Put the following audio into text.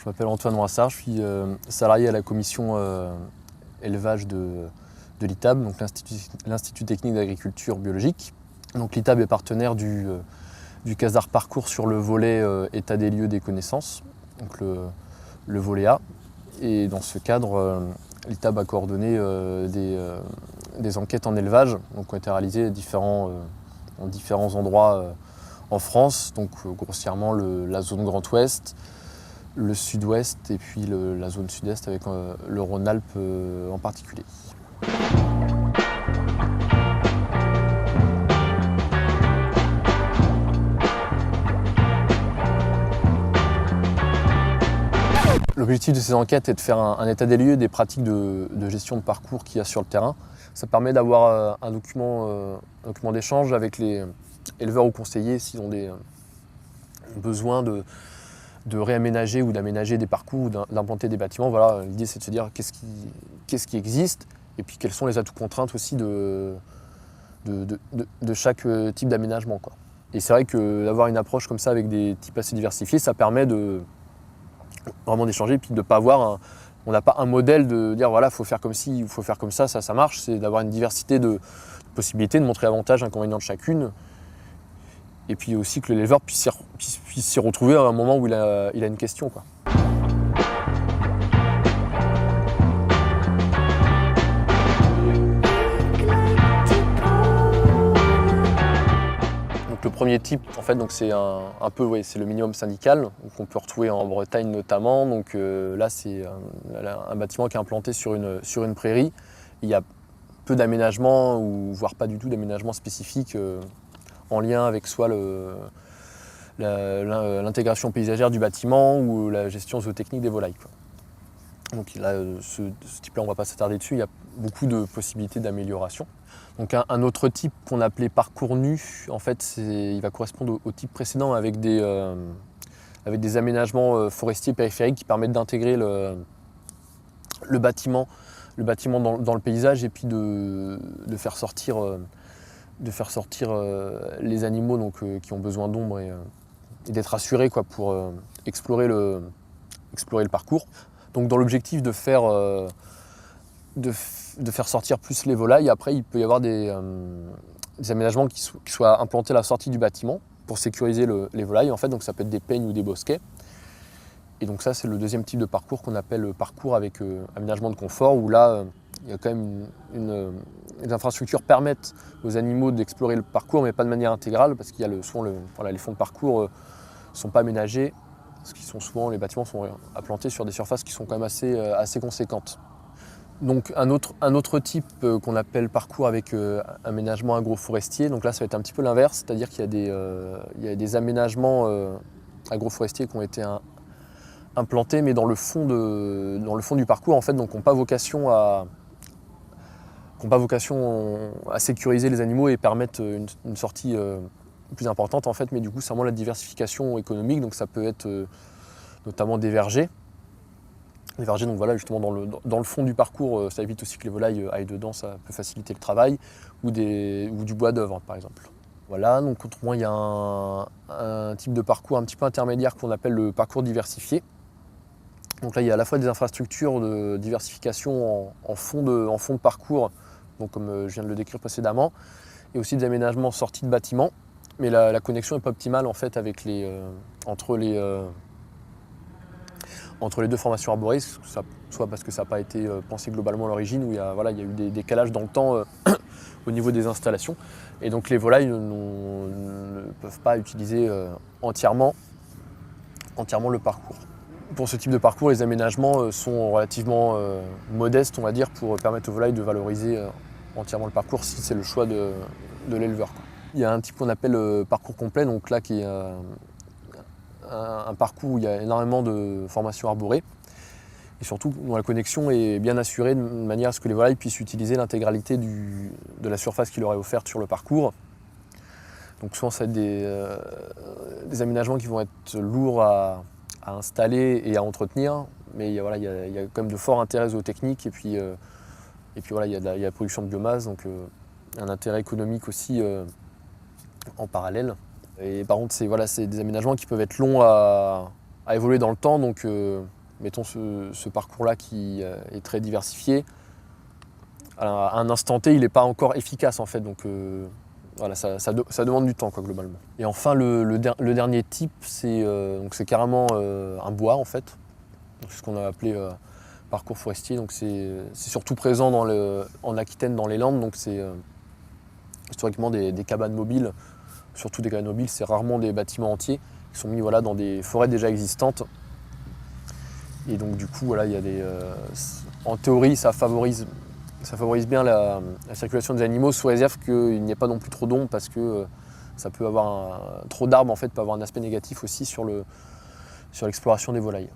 Je m'appelle Antoine Roissard, je suis salarié à la commission élevage de l'ITAB, donc l'Institut technique d'agriculture biologique. Donc l'ITAB est partenaire du CASDAR Parcours sur le volet état des lieux des connaissances, donc le volet A. Et dans ce cadre, l'ITAB a coordonné des enquêtes en élevage, donc qui ont été réalisées dans différents endroits en France, donc grossièrement la zone Grand Ouest, le Sud-Ouest et puis la zone Sud-Est avec le Rhône-Alpes en particulier. L'objectif de ces enquêtes est de faire un état des lieux des pratiques de gestion de parcours qu'il y a sur le terrain. Ça permet d'avoir un document d'échange avec les éleveurs ou conseillers s'ils ont des besoins de réaménager ou d'aménager des parcours ou d'implanter des bâtiments. Voilà, l'idée c'est de se dire qu'est-ce qui existe et puis quels sont les atouts contraintes aussi de chaque type d'aménagement, quoi. Et c'est vrai que d'avoir une approche comme ça avec des types assez diversifiés, ça permet vraiment d'échanger et puis de ne pas avoir on n'a pas un modèle de dire voilà, il faut faire comme ci, il faut faire comme ça marche. C'est d'avoir une diversité de possibilités, de montrer avantages, inconvénients de chacune. Et puis aussi que l'éleveur puisse s'y retrouver à un moment où il a une question, quoi. Donc le premier type, en fait, c'est c'est le minimum syndical, qu'on peut retrouver en Bretagne notamment. Donc là, c'est un bâtiment qui est implanté sur une prairie. Il y a peu d'aménagements, ou voire pas du tout d'aménagements spécifiques en lien avec soit l'intégration paysagère du bâtiment ou la gestion zootechnique des volailles, quoi. Donc là, ce type-là, on ne va pas s'attarder dessus, il y a beaucoup de possibilités d'amélioration. Donc un autre type qu'on appelait parcours nu, en fait, il va correspondre au type précédent avec des aménagements forestiers périphériques qui permettent d'intégrer le bâtiment dans le paysage et puis de faire sortir les animaux qui ont besoin d'ombre et d'être assurés, quoi, pour explorer le parcours. Donc dans l'objectif de faire sortir plus les volailles, après il peut y avoir des aménagements qui soient implantés à la sortie du bâtiment pour sécuriser les volailles, en fait. Donc ça peut être des peignes ou des bosquets. Et donc ça, c'est le deuxième type de parcours qu'on appelle le parcours avec aménagement de confort, où là il y a quand même les infrastructures permettent aux animaux d'explorer le parcours, mais pas de manière intégrale, parce qu'il y a souvent les fonds de parcours ne sont pas aménagés, parce que les bâtiments sont implantés sur des surfaces qui sont quand même assez conséquentes. Donc un autre type qu'on appelle parcours avec aménagement agroforestier, donc là ça va être un petit peu l'inverse, c'est-à-dire qu'il y a des aménagements agroforestiers qui ont été implantés, mais dans le fond du parcours, en fait, donc qui n'ont pas vocation à sécuriser les animaux et permettre une sortie plus importante, en fait, mais du coup c'est vraiment la diversification économique. Donc ça peut être notamment des vergers. Les vergers, donc voilà, justement dans le fond du parcours, ça évite aussi que les volailles aillent dedans, ça peut faciliter le travail, ou du bois d'œuvre par exemple. Voilà, donc autrement il y a un type de parcours un petit peu intermédiaire qu'on appelle le parcours diversifié. Donc là il y a à la fois des infrastructures de diversification en fond de parcours, donc comme je viens de le décrire précédemment, et aussi des aménagements sortis de bâtiments. Mais la connexion n'est pas optimale, en fait, avec entre les deux formations arboristes, soit parce que ça n'a pas été pensé globalement à l'origine, où il y a eu des décalages dans le temps au niveau des installations. Et donc les volailles ne peuvent pas utiliser entièrement le parcours. Pour ce type de parcours, les aménagements sont relativement modestes, on va dire, pour permettre aux volailles de valoriser entièrement le parcours si c'est le choix de l'éleveur, quoi. Il y a un type qu'on appelle parcours complet, donc là qui est un parcours où il y a énormément de formations arborées et surtout dont la connexion est bien assurée de manière à ce que les volailles puissent utiliser l'intégralité de la surface qui leur est offerte sur le parcours. Donc souvent ça va être des aménagements qui vont être lourds à installer et à entretenir, mais il y a quand même de forts intérêts zootechniques et puis voilà, il y a la production de biomasse, donc un intérêt économique aussi en parallèle. Et par contre, c'est des aménagements qui peuvent être longs à a évolué dans le temps. Donc, mettons ce parcours-là qui est très diversifié. À un instant T, il n'est pas encore efficace en fait. Donc, voilà, ça demande du temps quoi, globalement. Et enfin, le dernier type, c'est carrément un bois en fait. C'est ce qu'on a appelé parcours forestier. Donc, c'est surtout présent en Aquitaine, dans les Landes. Donc, c'est historiquement des cabanes mobiles. Surtout des cabanes mobiles, c'est rarement des bâtiments entiers qui sont mis voilà, dans des forêts déjà existantes. Et donc du coup, voilà, il y a en théorie, ça favorise bien la circulation des animaux, sous réserve qu'il n'y ait pas non plus trop d'ombre, parce que ça peut avoir trop d'arbres en fait, peut avoir un aspect négatif aussi sur l'exploration des volailles.